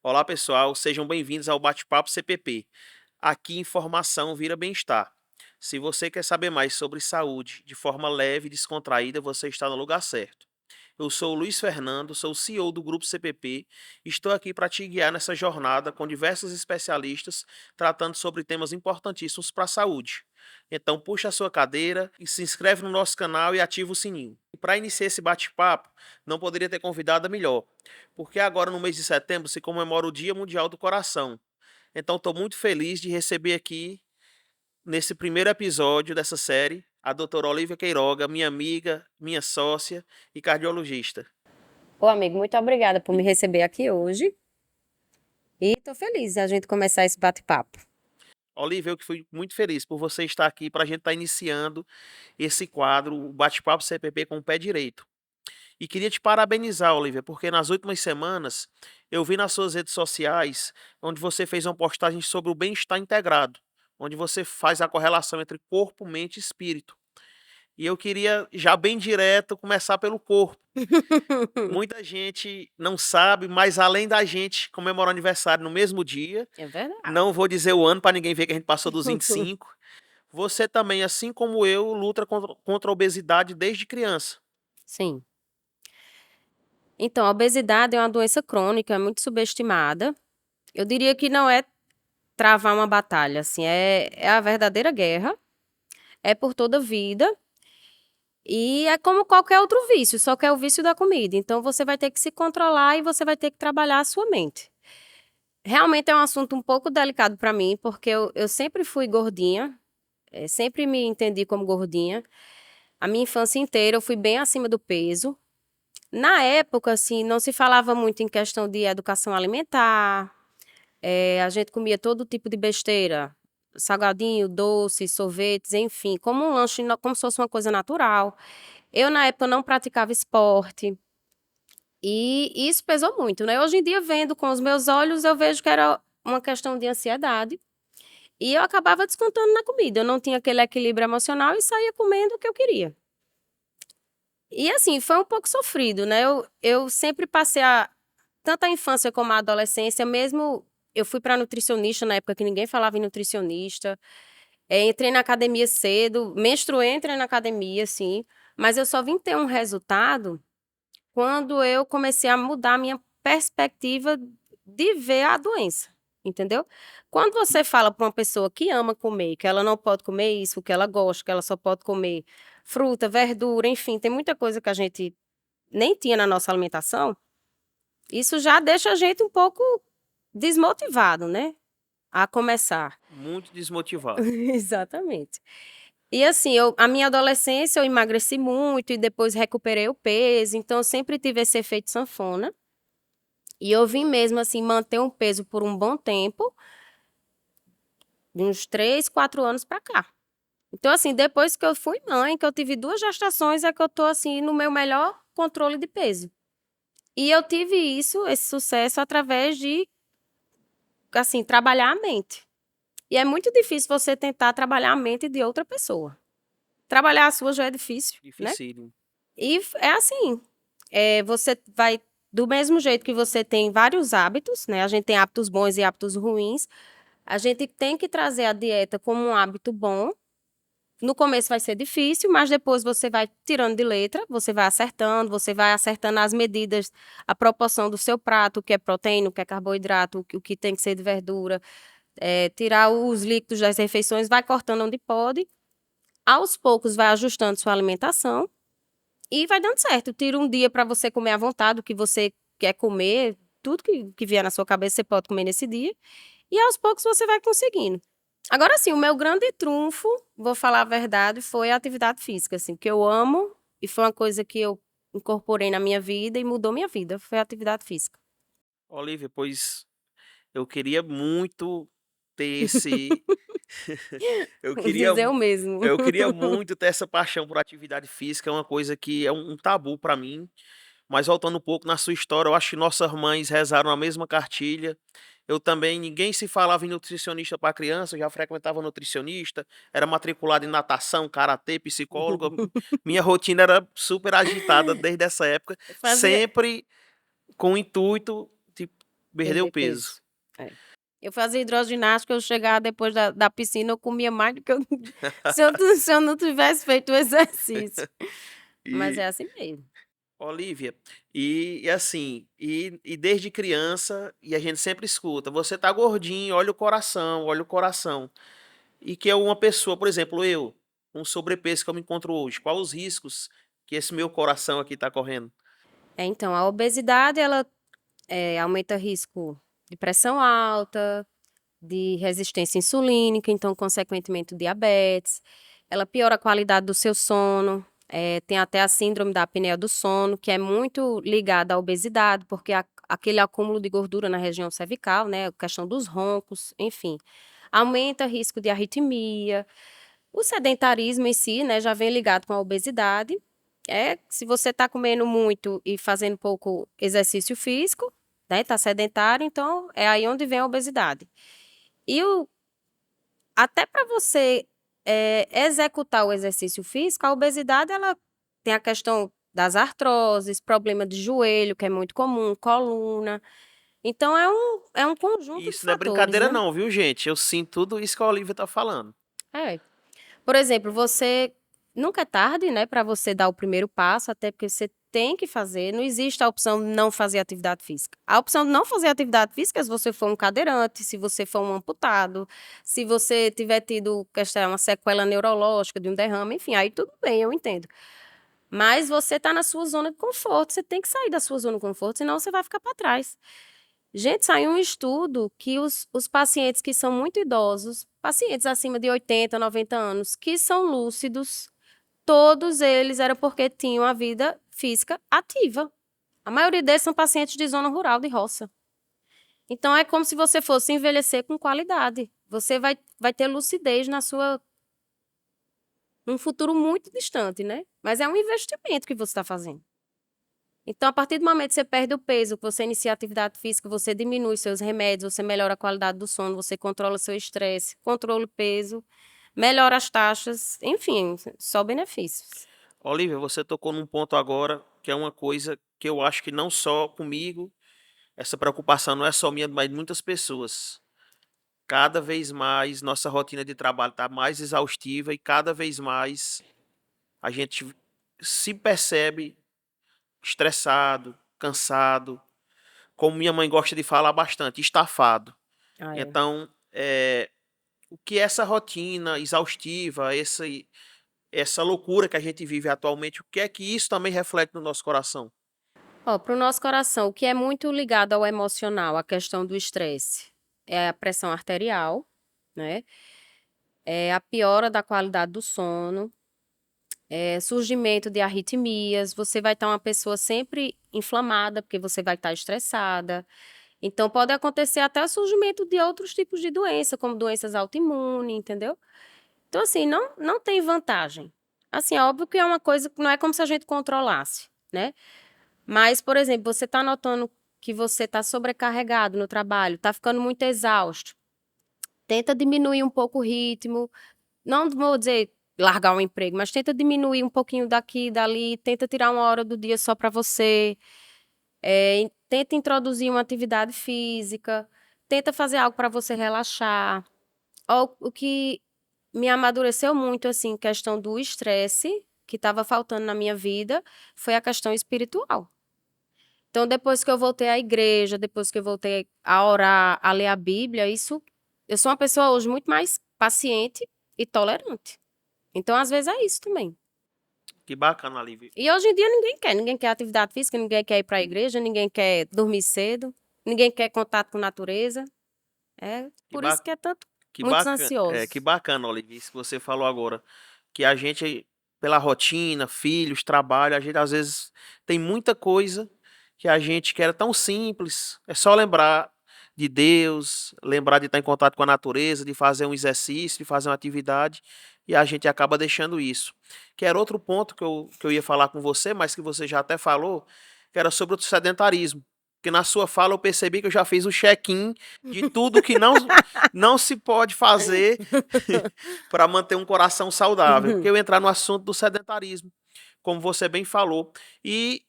Olá, pessoal, sejam bem-vindos ao Bate-Papo CPP. Aqui informação vira bem-estar. Se você quer saber mais sobre saúde de forma leve e descontraída, você está no lugar certo. Eu sou o Luiz Fernando, sou o CEO do Grupo CPP e estou aqui para te guiar nessa jornada com diversos especialistas tratando sobre temas importantíssimos para a saúde. Então, puxa a sua cadeira e se inscreve no nosso canal e ativa o sininho. E para iniciar esse bate-papo, não poderia ter convidado melhor, porque agora no mês de setembro se comemora o Dia Mundial do Coração. Então, estou muito feliz de receber aqui, nesse primeiro episódio dessa série, a doutora Olivia Queiroga, minha amiga, minha sócia e cardiologista. Ô, amigo, muito obrigada por me receber aqui hoje. E tô feliz de a gente começar esse bate-papo. Olivia, eu que fui muito feliz por você estar aqui para a gente estar iniciando esse quadro, o Bate-Papo CPP com o pé direito. E queria te parabenizar, Olivia, porque nas últimas semanas eu vi nas suas redes sociais onde você fez uma postagem sobre o bem-estar integrado, onde você faz a correlação entre corpo, mente e espírito. E eu queria, já bem direto, começar pelo corpo. Muita gente não sabe, mas além da gente comemorar o aniversário no mesmo dia, É verdade. não vou dizer o ano para ninguém ver que a gente passou dos 25, você também, assim como eu, luta contra a obesidade desde criança. Sim. Então, a obesidade é uma doença crônica, é muito subestimada. Eu diria que não é travar uma batalha, assim, é a verdadeira guerra. É por toda a vida. E é como qualquer outro vício, só que é o vício da comida. Então, você vai ter que se controlar e você vai ter que trabalhar a sua mente. Realmente é um assunto um pouco delicado para mim, porque eu sempre fui gordinha. Sempre me entendi como gordinha. A minha infância inteira eu fui bem acima do peso. Na época, assim, não se falava muito em questão de educação alimentar. A gente comia todo tipo de besteira. Salgadinho, doce, sorvetes, enfim, como um lanche, como se fosse uma coisa natural. Eu, na época, não praticava esporte. E isso pesou muito, né? Hoje em dia, vendo com os meus olhos, eu vejo que era uma questão de ansiedade. E eu acabava descontando na comida. Eu não tinha aquele equilíbrio emocional e saía comendo o que eu queria. E assim, foi um pouco sofrido, né? Eu sempre passei tanto a infância como a adolescência, mesmo eu fui para nutricionista na época que ninguém falava em nutricionista. Entrei na academia cedo, menstruei, entrei na academia, assim, mas eu só vim ter um resultado quando eu comecei a mudar a minha perspectiva de ver a doença, entendeu? Quando você fala para uma pessoa que ama comer, que ela não pode comer isso, que ela gosta, que ela só pode comer fruta, verdura, enfim, tem muita coisa que a gente nem tinha na nossa alimentação, isso já deixa a gente um pouco desmotivado, né? A começar. Muito desmotivado. Exatamente. E assim, a minha adolescência eu emagreci muito e depois recuperei o peso, então eu sempre tive esse efeito sanfona. E eu vim mesmo assim manter um peso por um bom tempo, de uns 3, 4 anos pra cá. Então assim, depois que eu fui mãe, que eu tive 2 gestações, é que eu tô assim no meu melhor controle de peso. E eu tive isso, esse sucesso através de, assim, trabalhar a mente. E é muito difícil você tentar trabalhar a mente de outra pessoa. Trabalhar a sua já é difícil, né? Dificílimo. E é assim, você vai do mesmo jeito que você tem vários hábitos, né? A gente tem hábitos bons e hábitos ruins. A gente tem que trazer a dieta como um hábito bom. No começo vai ser difícil, mas depois você vai tirando de letra, você vai acertando as medidas, a proporção do seu prato, o que é proteína, o que é carboidrato, o que tem que ser de verdura, tirar os líquidos das refeições, vai cortando onde pode. Aos poucos vai ajustando sua alimentação e vai dando certo. Tira um dia para você comer à vontade, o que você quer comer, tudo que vier na sua cabeça você pode comer nesse dia. E aos poucos você vai conseguindo. Agora sim, o meu grande trunfo, vou falar a verdade, foi a atividade física, assim, que eu amo e foi uma coisa que eu incorporei na minha vida e mudou minha vida, foi a atividade física. Olivia, pois eu queria muito ter esse. eu queria, Dizer o mesmo. eu queria muito ter essa paixão por atividade física, é uma coisa que é um tabu para mim. Mas voltando um pouco na sua história, eu acho que nossas mães rezaram a mesma cartilha. Eu também, ninguém se falava em nutricionista para criança, eu já frequentava nutricionista, era matriculado em natação, karatê, psicólogo. Minha rotina era super agitada desde essa época, Fazia. sempre com o intuito de Perdeu perder peso. peso. É. Eu fazia hidroginástica, eu chegava depois da piscina, eu comia mais do que eu se eu não tivesse feito o exercício. Mas E é assim mesmo. Olívia, e assim, e desde criança, e a gente sempre escuta, você tá gordinho, olha o coração, olha o coração. E que é uma pessoa, por exemplo, eu, com sobrepeso que eu me encontro hoje, quais os riscos que esse meu coração aqui tá correndo? Então, a obesidade, ela aumenta risco de pressão alta, de resistência insulínica, então, consequentemente, diabetes. Ela piora a qualidade do seu sono. Tem até a síndrome da apneia do sono, que é muito ligada à obesidade, porque aquele acúmulo de gordura na região cervical, né, a questão dos roncos, enfim, aumenta o risco de arritmia. O sedentarismo em si, né, já vem ligado com a obesidade. Se você está comendo muito e fazendo pouco exercício físico, né, está sedentário, então é aí onde vem a obesidade. E até para você executar o exercício físico, a obesidade ela tem a questão das artroses, problema de joelho, que é muito comum, coluna. Então é um E conjunto de isso não é fatores, brincadeira né? não, viu, gente? Eu sinto tudo isso que a Olivia tá falando. É. Por exemplo, você nunca é tarde, né, para você dar o primeiro passo, até porque você tem que fazer. Não existe a opção de não fazer atividade física. A opção de não fazer atividade física é se você for um cadeirante, se você for um amputado, se você tiver tido uma sequela neurológica de um derrame, enfim, aí tudo bem, eu entendo. Mas você está na sua zona de conforto, você tem que sair da sua zona de conforto, senão você vai ficar para trás. Gente, saiu um estudo que os pacientes que são muito idosos, pacientes acima de 80, 90 anos, que são lúcidos, todos eles eram porque tinham a vida física ativa. A maioria deles são pacientes de zona rural, de roça. Então, é como se você fosse envelhecer com qualidade. Você vai ter lucidez num futuro muito distante, né? Mas é um investimento que você está fazendo. Então, a partir do momento que você perde o peso, que você inicia a atividade física, você diminui seus remédios, você melhora a qualidade do sono, você controla seu estresse, controla o peso, melhora as taxas, enfim, só benefícios. Olivia, você tocou num ponto agora que é uma coisa que eu acho que não só comigo, essa preocupação não é só minha, mas de muitas pessoas. Cada vez mais nossa rotina de trabalho está mais exaustiva e cada vez mais a gente se percebe estressado, cansado, como minha mãe gosta de falar bastante, estafado. Ah, é. Então, o que essa rotina exaustiva, essa loucura que a gente vive atualmente, o que é que isso também reflete no nosso coração? Ó, para o nosso coração, o que é muito ligado ao emocional, a questão do estresse, é a pressão arterial, né? É a piora da qualidade do sono, surgimento de arritmias, você vai estar uma pessoa sempre inflamada, porque você vai estar estressada. Então, pode acontecer até o surgimento de outros tipos de doença, como doenças autoimunes, entendeu? Então, assim, não tem vantagem. Assim, é óbvio que é uma coisa que não é como se a gente controlasse, né? Mas, por exemplo, você está notando que você está sobrecarregado no trabalho, está ficando muito exausto. Tenta diminuir um pouco o ritmo. Não vou dizer largar o emprego, mas tenta diminuir um pouquinho daqui e dali. Tenta tirar uma hora do dia só para você. Tenta introduzir uma atividade física. Tenta fazer algo para você relaxar. O que me amadureceu muito, assim, questão do estresse, que estava faltando na minha vida, foi a questão espiritual. Então, depois que eu voltei à igreja, depois que eu voltei a orar, a ler a Bíblia, eu sou uma pessoa hoje muito mais paciente e tolerante. Então, às vezes é isso também. Que bacana, Olivia. E hoje em dia ninguém quer atividade física, ninguém quer ir para a igreja, ninguém quer dormir cedo, ninguém quer contato com a natureza. É Que, por ba isso que é tanto, que muitos bacana, que ansiosos. bacana, Olivia, isso que você falou agora. Que a gente, pela rotina, filhos, trabalho, a gente às vezes tem muita coisa que a gente quer tão simples. É só lembrar de Deus, lembrar de estar em contato com a natureza, de fazer um exercício, de fazer uma atividade, e a gente acaba deixando isso. Que era outro ponto que eu ia falar com você, mas que você já até falou, que era sobre o sedentarismo. Porque na sua fala eu percebi que eu já fiz o check-in de tudo que não se pode fazer para manter um coração saudável. Porque eu entrar no assunto do sedentarismo, como você bem falou. E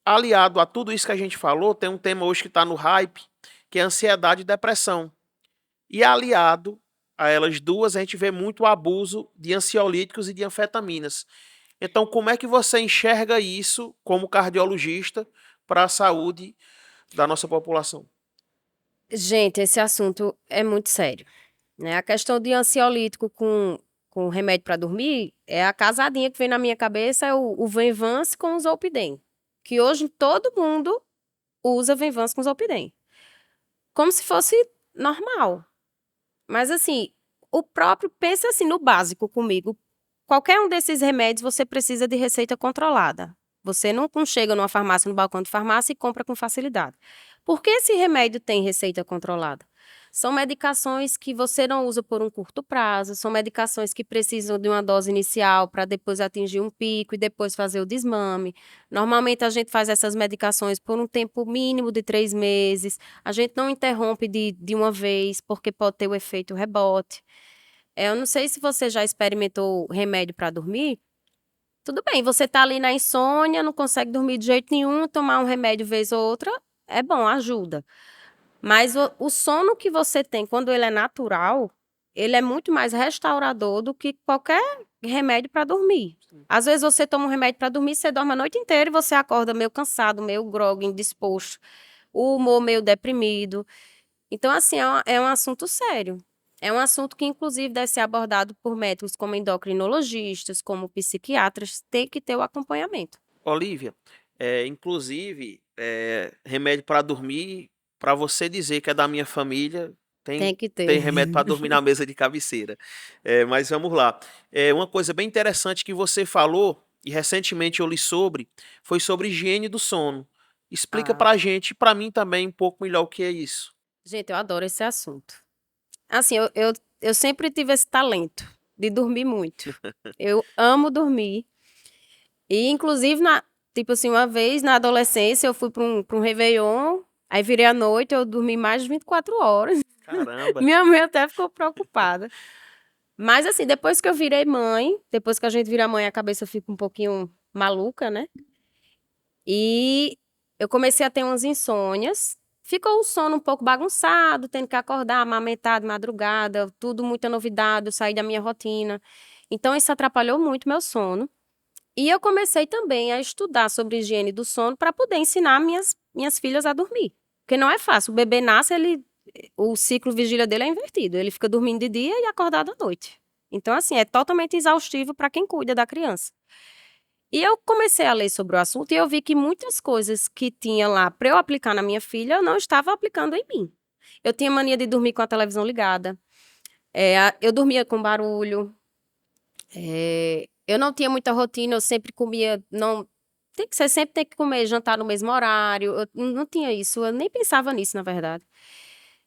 aliado a tudo isso que a gente falou, tem um tema hoje que está no hype, que é ansiedade e depressão. E aliado a elas duas, a gente vê muito o abuso de ansiolíticos e de anfetaminas. Então, como é que você enxerga isso como cardiologista para a saúde da nossa população? Gente, esse assunto é muito sério, né? A questão de ansiolítico com remédio para dormir é a casadinha que vem na minha cabeça, é o Venvance com o Zolpidem, que hoje todo mundo usa Venvance com Zolpidem, como se fosse normal. Mas assim, o próprio, pensa assim no básico comigo. Qualquer um desses remédios você precisa de receita controlada. Você não chega numa farmácia, no balcão de farmácia e compra com facilidade. Por que esse remédio tem receita controlada? São medicações que você não usa por um curto prazo, são medicações que precisam de uma dose inicial para depois atingir um pico e depois fazer o desmame. Normalmente a gente faz essas medicações por um tempo mínimo de 3 meses. A gente não interrompe de uma vez, porque pode ter o efeito rebote. Eu não sei se você já experimentou remédio para dormir. Tudo bem, você tá ali na insônia, não consegue dormir de jeito nenhum, tomar um remédio vez ou outra é bom, ajuda. Mas o sono que você tem quando ele é natural, ele é muito mais restaurador do que qualquer remédio para dormir. Às vezes você toma um remédio para dormir, você dorme a noite inteira e você acorda meio cansado, meio grogue, indisposto, o humor meio deprimido. Então, assim, é um assunto sério. É um assunto que, inclusive, deve ser abordado por médicos como endocrinologistas, como psiquiatras, tem que ter o acompanhamento. Olívia, inclusive, remédio para dormir, para você dizer que é da minha família, tem, Tem que ter. tem remédio para dormir na mesa de cabeceira. Mas vamos lá. Uma coisa bem interessante que você falou, e recentemente eu li sobre, foi sobre higiene do sono. Explica Ah, para a gente, para mim também, um pouco melhor o que é isso. gente, eu adoro esse assunto. Assim, eu sempre tive esse talento de dormir muito. Eu amo dormir. E, inclusive, tipo assim, uma vez na adolescência, eu fui para um Réveillon, aí virei à noite, eu dormi mais de 24 horas. Caramba, Minha mãe até ficou preocupada. Mas assim, depois que eu virei mãe, depois que a gente vira mãe, a cabeça fica um pouquinho maluca, né? E eu comecei a ter umas insônias. Ficou o sono um pouco bagunçado, tendo que acordar, amamentar de madrugada, tudo muita novidade, eu saí da minha rotina. Então isso atrapalhou muito meu sono. E eu comecei também a estudar sobre higiene do sono para poder ensinar minhas filhas a dormir. Porque não é fácil. O bebê nasce, o ciclo vigília dele é invertido. Ele fica dormindo de dia e acordado à noite. Então, assim, é totalmente exaustivo para quem cuida da criança. E eu comecei a ler sobre o assunto e eu vi que muitas coisas que tinha lá para eu aplicar na minha filha, eu não estava aplicando em mim. Eu tinha mania de dormir com a televisão ligada. Eu dormia com barulho. Eu não tinha muita rotina, eu sempre comia, não, você sempre tem que comer, jantar no mesmo horário, eu não tinha isso, eu nem pensava nisso, na verdade.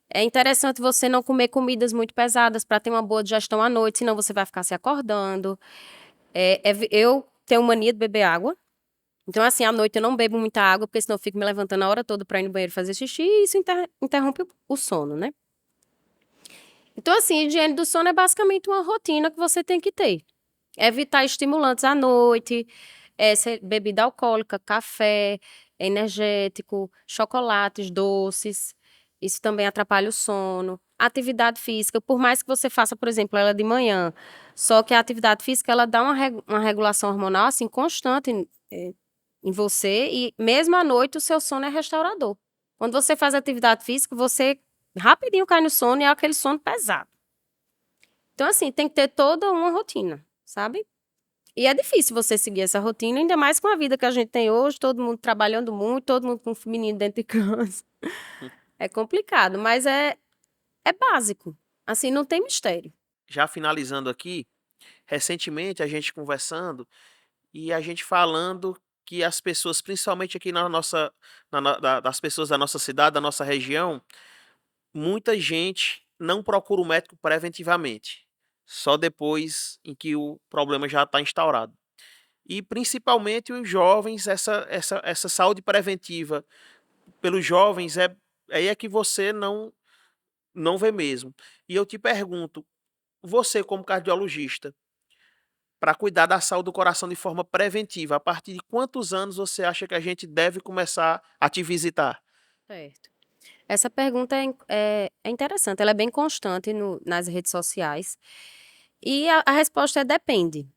É interessante você não comer comidas muito pesadas para ter uma boa digestão à noite, senão você vai ficar se acordando. Eu tenho mania de beber água, então assim, à noite eu não bebo muita água, porque senão eu fico me levantando a hora toda para ir no banheiro fazer xixi, e isso interrompe o sono, né? Então assim, higiene do sono é basicamente uma rotina que você tem que ter. Evitar estimulantes à noite, bebida alcoólica, café, energético, chocolates, doces. Isso também atrapalha o sono. Atividade física, por mais que você faça, por exemplo, ela de manhã, só que a atividade física ela dá uma regulação hormonal assim constante em você e mesmo à noite o seu sono é restaurador. Quando você faz atividade física, você rapidinho cai no sono e é aquele sono pesado. Então, assim, tem que ter toda uma rotina, sabe? E é difícil você seguir essa rotina, ainda mais com a vida que a gente tem hoje, todo mundo trabalhando muito, todo mundo com um menino dentro de casa. É complicado, mas é básico. Assim, não tem mistério. já finalizando aqui, recentemente a gente conversando e a gente falando que as pessoas, principalmente aqui na nossa, das pessoas da nossa cidade, da nossa região, muita gente não procura o médico preventivamente, só depois em que o problema já está instaurado. E principalmente os jovens, essa saúde preventiva pelos jovens aí é que você não vê mesmo. E eu te pergunto, você como cardiologista, para cuidar da saúde do coração de forma preventiva? A partir de quantos anos você acha que a gente deve começar a te visitar? Certo. Essa pergunta é interessante, ela é bem constante nas redes sociais. E a resposta é depende.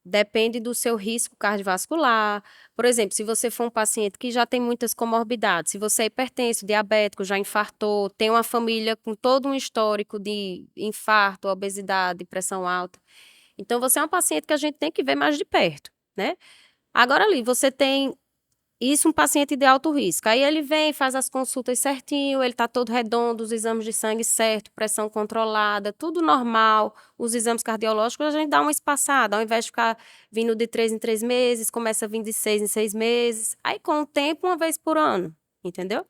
Depende do seu risco cardiovascular. Por exemplo, se você for um paciente que já tem muitas comorbidades, se você é hipertenso, diabético, já infartou, tem uma família com todo um histórico de infarto, obesidade, pressão alta. Então, você é um paciente que a gente tem que ver mais de perto, né? Agora ali, você tem isso, um paciente de alto risco. Aí ele vem, faz as consultas certinho, ele tá todo redondo, os exames de sangue certo, pressão controlada, tudo normal. Os exames cardiológicos a gente dá uma espaçada, ao invés de ficar vindo de 3 em 3 meses, começa a vir de 6 em 6 meses. Aí com o tempo, uma vez por ano, entendeu?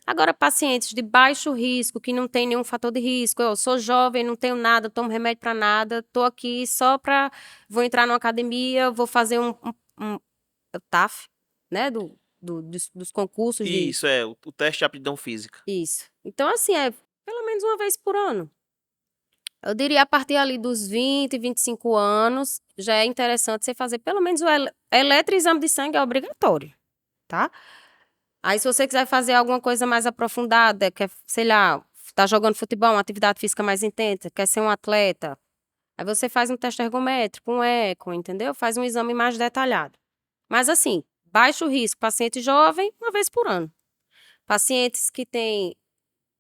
Agora, pacientes de baixo risco, que não tem nenhum fator de risco, eu sou jovem, não tenho nada, tomo remédio para nada, tô aqui só para, vou entrar numa academia, vou fazer um TAF, né, dos concursos de Isso, o teste de aptidão física. isso. Então, assim, é pelo menos uma vez por ano. Eu diria a partir ali dos 20, 25 anos, já é interessante você fazer pelo menos o eletroexame de sangue é obrigatório, tá? Aí, se você quiser fazer alguma coisa mais aprofundada, quer, sei lá, tá jogando futebol, uma atividade física mais intensa, quer ser um atleta, aí você faz um teste ergométrico, um eco, entendeu? Faz um exame mais detalhado. Mas assim, baixo risco, paciente jovem, uma vez por ano. Pacientes que têm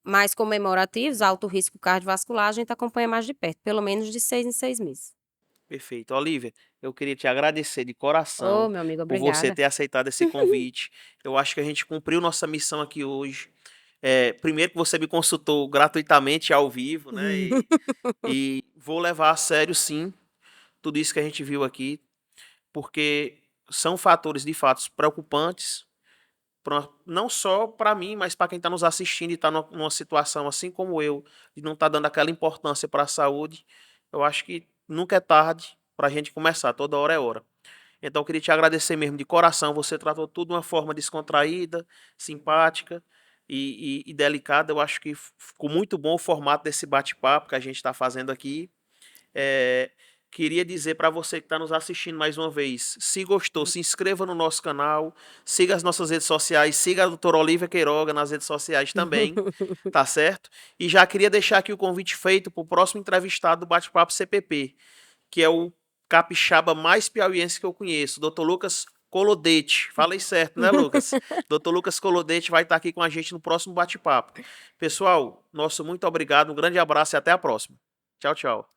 mais comemorativos, alto risco cardiovascular, a gente acompanha mais de perto, pelo menos de 6 em 6 meses. Perfeito. Olivia, eu queria te agradecer de Ô, coração meu amigo, por você obrigada. ter aceitado esse convite. Eu acho que a gente cumpriu nossa missão aqui hoje. Primeiro que você me consultou gratuitamente ao vivo, né? E vou levar a sério, sim, tudo isso que a gente viu aqui, porque são fatores de fato preocupantes, não só para mim, mas para quem está nos assistindo e está numa situação assim como eu, de não estar dando aquela importância para a saúde. Eu acho que nunca é tarde para a gente começar, toda hora é hora. Então, eu queria te agradecer mesmo de coração. Você tratou tudo de uma forma descontraída, simpática e delicada. Eu acho que ficou muito bom o formato desse bate-papo que a gente está fazendo aqui. É, queria dizer para você que está nos assistindo mais uma vez, se gostou, se inscreva no nosso canal, siga as nossas redes sociais, siga a doutora Olivia Queiroga nas redes sociais também, tá certo? E já queria deixar aqui o convite feito para o próximo entrevistado do Bate-Papo CPP, que é o capixaba mais piauiense que eu conheço, Dr. Lucas Colodete. Falei certo, né, Lucas? Dr. Lucas Colodete vai estar aqui com a gente no próximo bate-papo. Pessoal, nosso muito obrigado, um grande abraço e até a próxima. Tchau, tchau.